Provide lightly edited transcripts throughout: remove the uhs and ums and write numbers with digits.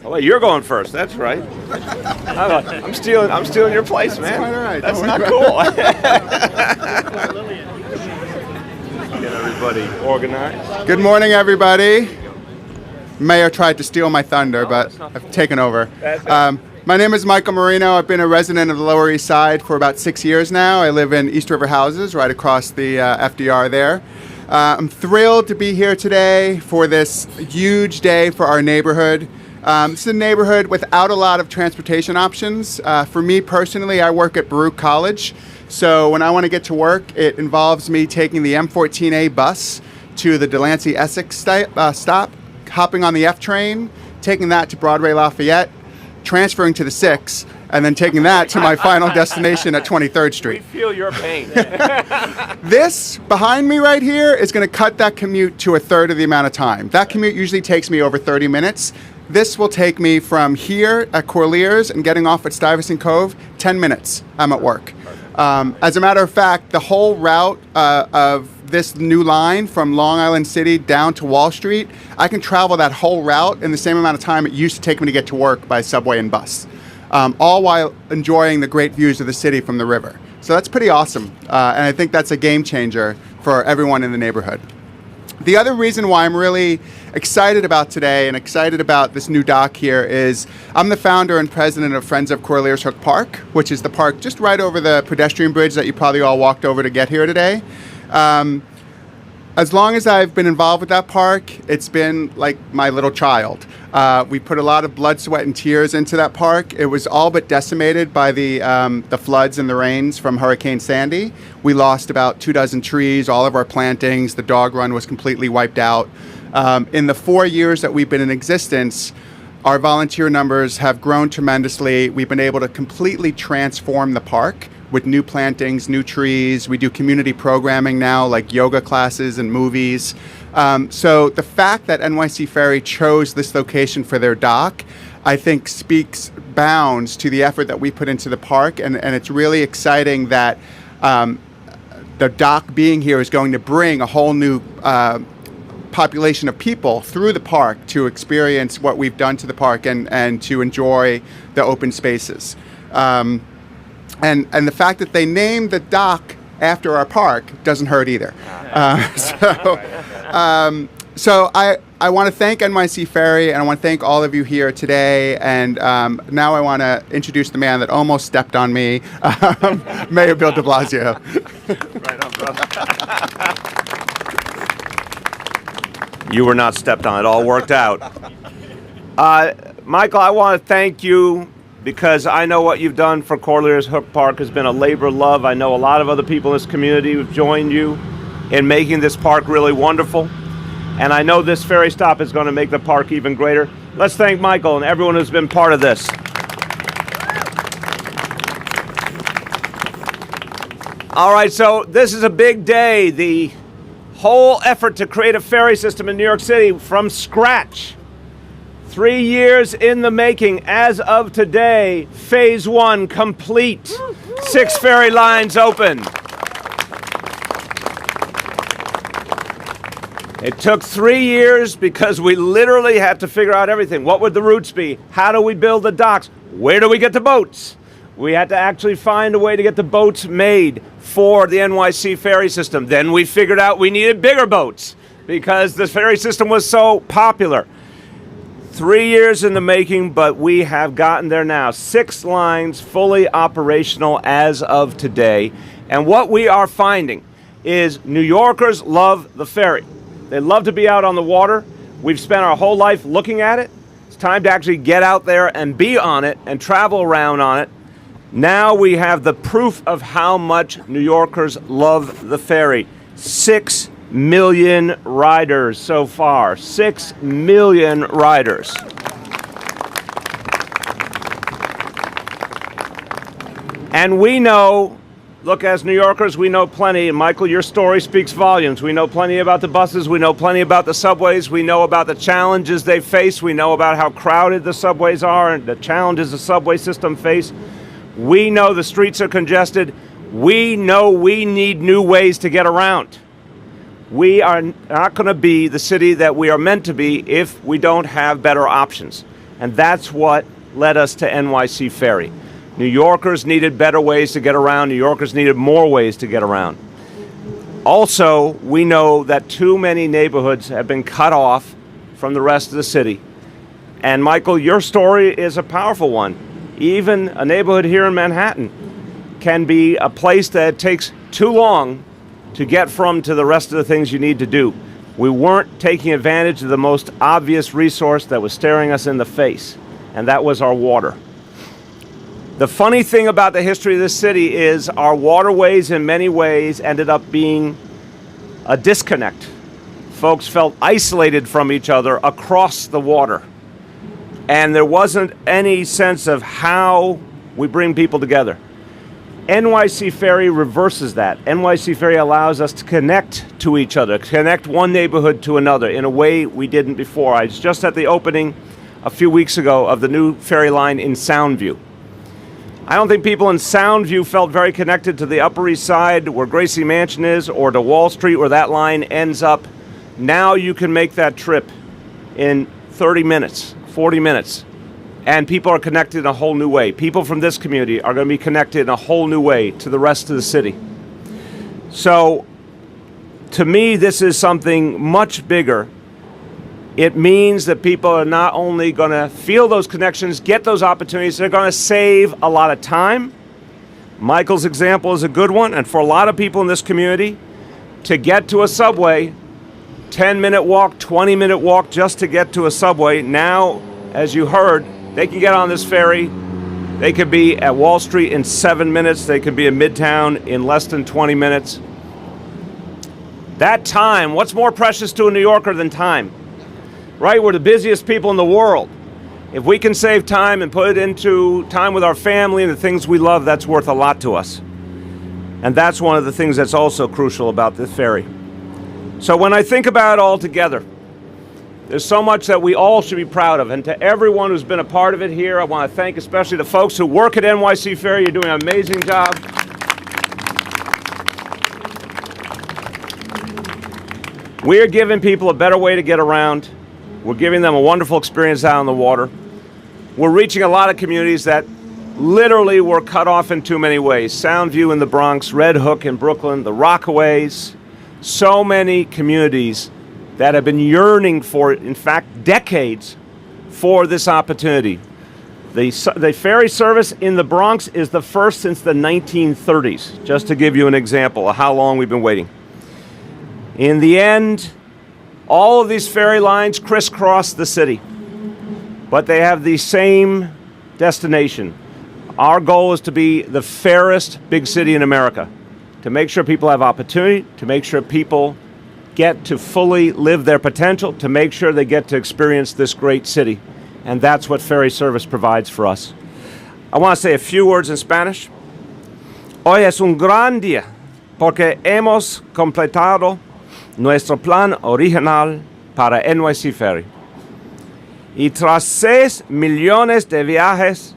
Oh, wait, you're going first. That's right. I'm stealing your place, man. All right. That's not cool. Get everybody organized. Good morning, everybody. Mayor tried to steal my thunder, but I've taken over. My name is Michael Moreno. I've been a resident of the Lower East Side for about 6 years now. I live in East River Houses, right across the FDR there. I'm thrilled to be here today for this huge day for our neighborhood. This is a neighborhood without a lot of transportation options. For me personally, I work at Baruch College. So when I want to get to work, it involves me taking the M14A bus to the Delancey Essex stop, hopping on the F train, taking that to Broadway Lafayette, transferring to the 6, and then taking that to my final destination at 23rd Street. We feel your pain. This behind me right here is going to cut that commute to a third of the amount of time. That commute usually takes me over 30 minutes. This will take me from here at Corlears and getting off at Stuyvesant Cove, 10 minutes. I'm at work. As a matter of fact, the whole route of this new line from Long Island City down to Wall Street, I can travel that whole route in the same amount of time it used to take me to get to work by subway and bus, all while enjoying the great views of the city from the river. So that's pretty awesome, and I think that's a game changer for everyone in the neighborhood. The other reason why I'm really excited about today and excited about this new dock here is I'm the founder and president of Friends of Corlears Hook Park, which is the park just right over the pedestrian bridge that you probably all walked over to get here today. As long as I've been involved with that park, it's been like my little child. We put a lot of blood, sweat, and tears into that park. It was all but decimated by the floods and the rains from Hurricane Sandy. We lost about 24 trees, all of our plantings. The dog run was completely wiped out. In the 4 years that we've been in existence, our volunteer numbers have grown tremendously. We've been able to completely transform the park with new plantings, new trees. We do community programming now, like yoga classes and movies. So the fact that NYC Ferry chose this location for their dock, I think speaks bounds to the effort that we put into the park. And it's really exciting that the dock being here is going to bring a whole new population of people through the park to experience what we've done to the park and to enjoy the open spaces. And the fact that they named the dock after our park doesn't hurt either. So I want to thank NYC Ferry, and I want to thank all of you here today. And now I want to introduce the man that almost stepped on me, Mayor Bill de Blasio. Right on, brother. You were not stepped on. It all worked out. Michael, I want to thank you because I know what you've done for Corlears Hook Park has been a labor of love. I know a lot of other people in this community who've joined you in making this park really wonderful. And I know this ferry stop is going to make the park even greater. Let's thank Michael and everyone who's been part of this. All right, so this is a big day. The whole effort to create a ferry system in New York City from scratch. 3 years in the making. As of today, phase 1 complete. 6 ferry lines open. It took 3 years because we literally had to figure out everything. What would the routes be? How do we build the docks? Where do we get the boats? We had to actually find a way to get the boats made for the NYC ferry system. Then we figured out we needed bigger boats because the ferry system was so popular. 3 years in the making, but we have gotten there now. 6 lines fully operational as of today. And what we are finding is New Yorkers love the ferry. They love to be out on the water. We've spent our whole life looking at it. It's time to actually get out there and be on it and travel around on it. Now we have the proof of how much New Yorkers love the ferry. 6 million riders so far. 6 million riders. And we know, look, as New Yorkers, we know plenty. And Michael, your story speaks volumes. We know plenty about the buses. We know plenty about the subways. We know about the challenges they face. We know about how crowded the subways are and the challenges the subway system face. We know the streets are congested. We know we need new ways to get around. We are not going to be the city that we are meant to be if we don't have better options. And that's what led us to NYC Ferry. New Yorkers needed better ways to get around. New Yorkers needed more ways to get around. Also, we know that too many neighborhoods have been cut off from the rest of the city. And Michael, your story is a powerful one. Even a neighborhood here in Manhattan can be a place that takes too long to get from to the rest of the things you need to do. We weren't taking advantage of the most obvious resource that was staring us in the face, and that was our water. The funny thing about the history of this city is our waterways in many ways ended up being a disconnect. Folks felt isolated from each other across the water. And there wasn't any sense of how we bring people together. NYC Ferry reverses that. NYC Ferry allows us to connect to each other, connect one neighborhood to another in a way we didn't before. I was just at the opening a few weeks ago of the new ferry line in Soundview. I don't think people in Soundview felt very connected to the Upper East Side where Gracie Mansion is or to Wall Street where that line ends up. Now you can make that trip in 30 minutes. 40 minutes, and people are connected in a whole new way. People from this community are going to be connected in a whole new way to the rest of the city. So, to me, this is something much bigger. It means that people are not only going to feel those connections, get those opportunities, they're going to save a lot of time. Michael's example is a good one, and for a lot of people in this community, to get to a subway, 10-minute walk, 20-minute walk just to get to a subway. Now, as you heard, they can get on this ferry. They could be at Wall Street in 7 minutes. They could be in Midtown in less than 20 minutes. That time, what's more precious to a New Yorker than time? Right? We're the busiest people in the world. If we can save time and put it into time with our family and the things we love, that's worth a lot to us. And that's one of the things that's also crucial about this ferry. So when I think about it all together, there's so much that we all should be proud of. And to everyone who's been a part of it here, I want to thank especially the folks who work at NYC Ferry. You're doing an amazing job. We're giving people a better way to get around. We're giving them a wonderful experience out on the water. We're reaching a lot of communities that literally were cut off in too many ways. Soundview in the Bronx, Red Hook in Brooklyn, the Rockaways. So many communities that have been yearning for, in fact, decades for this opportunity. The ferry service in the Bronx is the first since the 1930s, just to give you an example of how long we've been waiting. In the end, all of these ferry lines crisscross the city, but they have the same destination. Our goal is to be the fairest big city in America. To make sure people have opportunity, to make sure people get to fully live their potential, to make sure they get to experience this great city. And that's what ferry service provides for us. I want to say a few words in Spanish. Hoy es un gran día porque hemos completado nuestro plan original para NYC Ferry. Y tras 6 millones de viajes,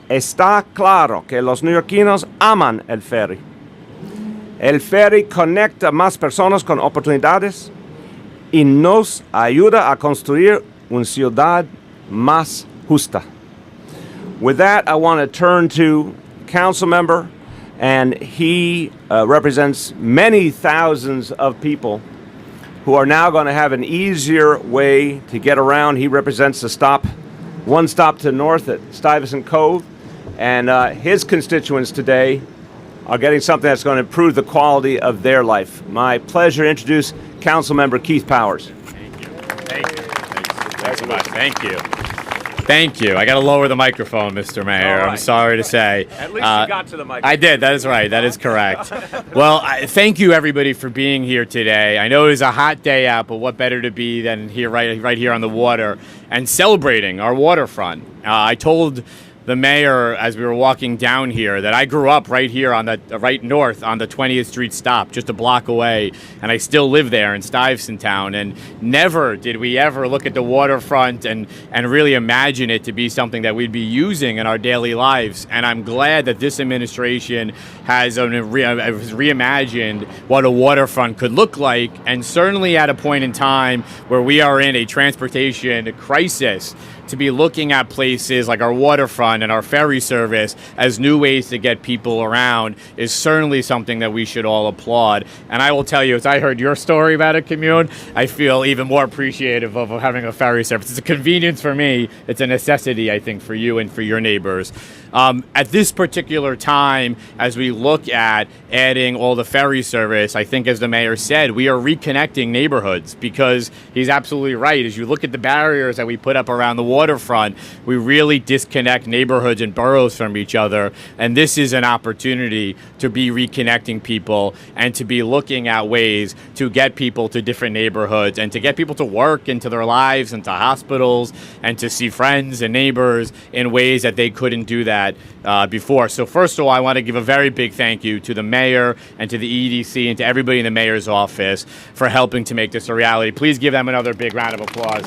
está claro que los neoyorquinos aman el ferry. El ferry conecta más personas con oportunidades y nos ayuda a construir una ciudad más justa. With that, I want to turn to council member, and he represents many thousands of people who are now going to have an easier way to get around. He represents one stop to the north at Stuyvesant Cove, and his constituents today are getting something that's going to improve the quality of their life. My pleasure to introduce Councilmember Keith Powers. Thank you. Thank you. Thanks so much. Thank you. Thank you. I got to lower the microphone, Mr. Mayor. Right. I'm sorry to say. At least you got to the microphone. I did. That is right. That is correct. Well, thank you, everybody, for being here today. I know it was a hot day out, but what better to be than here, right here on the water and celebrating our waterfront. I told the mayor as we were walking down here that I grew up right here on the right north on the 20th Street stop, just a block away, and I still live there in Stuyvesant Town. And never did we ever look at the waterfront and really imagine it to be something that we'd be using in our daily lives. And I'm glad that this administration has reimagined what a waterfront could look like, and certainly at a point in time where we are in a transportation crisis. to be looking at places like our waterfront and our ferry service as new ways to get people around is certainly something that we should all applaud. And I will tell you, as I heard your story about it, Commune, I feel even more appreciative of having a ferry service. It's a convenience for me. It's a necessity, I think, for you and for your neighbors. At this particular time, as we look at adding all the ferry service, I think, as the mayor said, we are reconnecting neighborhoods, because he's absolutely right. As you look at the barriers that we put up around the waterfront, we really disconnect neighborhoods and boroughs from each other. And this is an opportunity to be reconnecting people and to be looking at ways to get people to different neighborhoods and to get people to work, into their lives, into hospitals, and to see friends and neighbors in ways that they couldn't do that before. So first of all, I want to give a very big thank you to the mayor and to the EDC and to everybody in the mayor's office for helping to make this a reality. Please give them another big round of applause.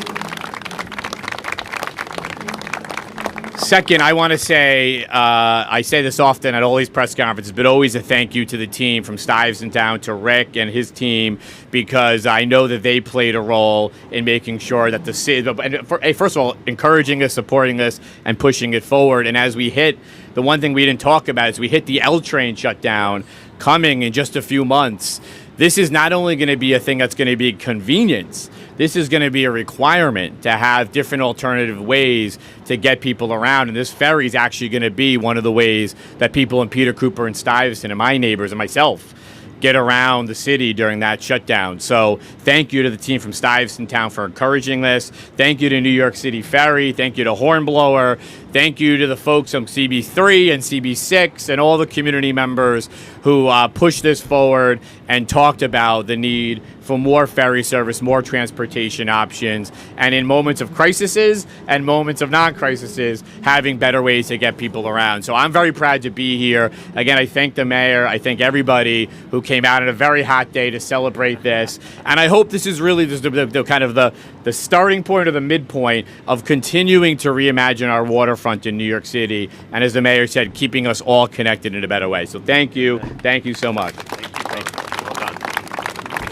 Second, I want to say, I say this often at all these press conferences, but always a thank you to the team from Stuyvesant down to Rick and his team, because I know that they played a role in making sure that the city, first of all, encouraging us, supporting us, and pushing it forward. And as we hit, the one thing we didn't talk about is we hit the L train shutdown coming in just a few months. This is not only going to be a thing that's going to be a convenience, this is going to be a requirement to have different alternative ways to get people around. And this ferry is actually going to be one of the ways that people in Peter Cooper and Stuyvesant and my neighbors and myself get around the city during that shutdown. So thank you to the team from Stuyvesant Town for encouraging this. Thank you to New York City Ferry. Thank you to Hornblower. Thank you to the folks on CB3 and CB6 and all the community members who pushed this forward and talked about the need for more ferry service, more transportation options, and in moments of crises and moments of non-crises, having better ways to get people around. So I'm very proud to be here. Again, I thank the mayor. I thank everybody who came out on a very hot day to celebrate this. And I hope this is really the kind of the starting point or the midpoint of continuing to reimagine our waterfront in New York City. And as the mayor said, keeping us all connected in a better way. So thank you. Thank you so much. Thank you. Well done.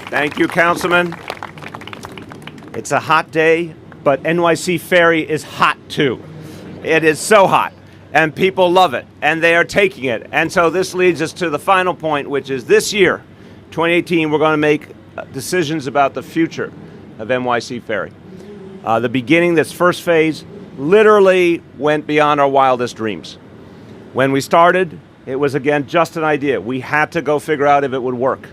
Thank you, Councilman. It's a hot day, but NYC Ferry is hot too. It is so hot, and people love it, and they are taking it. And so this leads us to the final point, which is this year, 2018, we're going to make decisions about the future of NYC Ferry. The beginning, this first phase, literally went beyond our wildest dreams. When we started, it was, again, just an idea. We had to go figure out if it would work.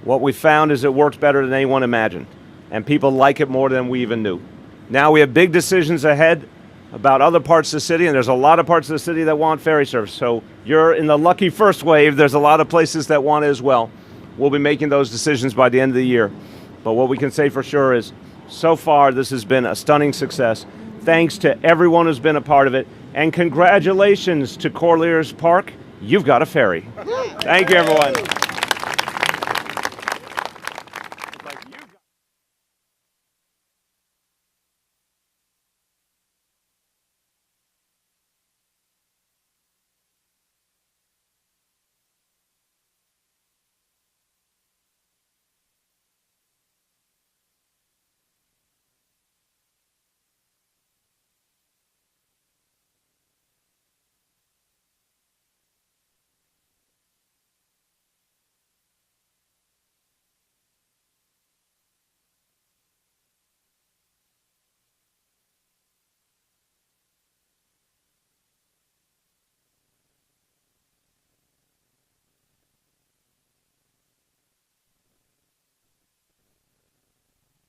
What we found is it works better than anyone imagined, and people like it more than we even knew. Now we have big decisions ahead about other parts of the city, and there's a lot of parts of the city that want ferry service. So you're in the lucky first wave. There's a lot of places that want it as well. We'll be making those decisions by the end of the year. But what we can say for sure is, so far, this has been a stunning success. Thanks to everyone who's been a part of it, and congratulations to Corlears Park. You've got a ferry. Thank you, everyone.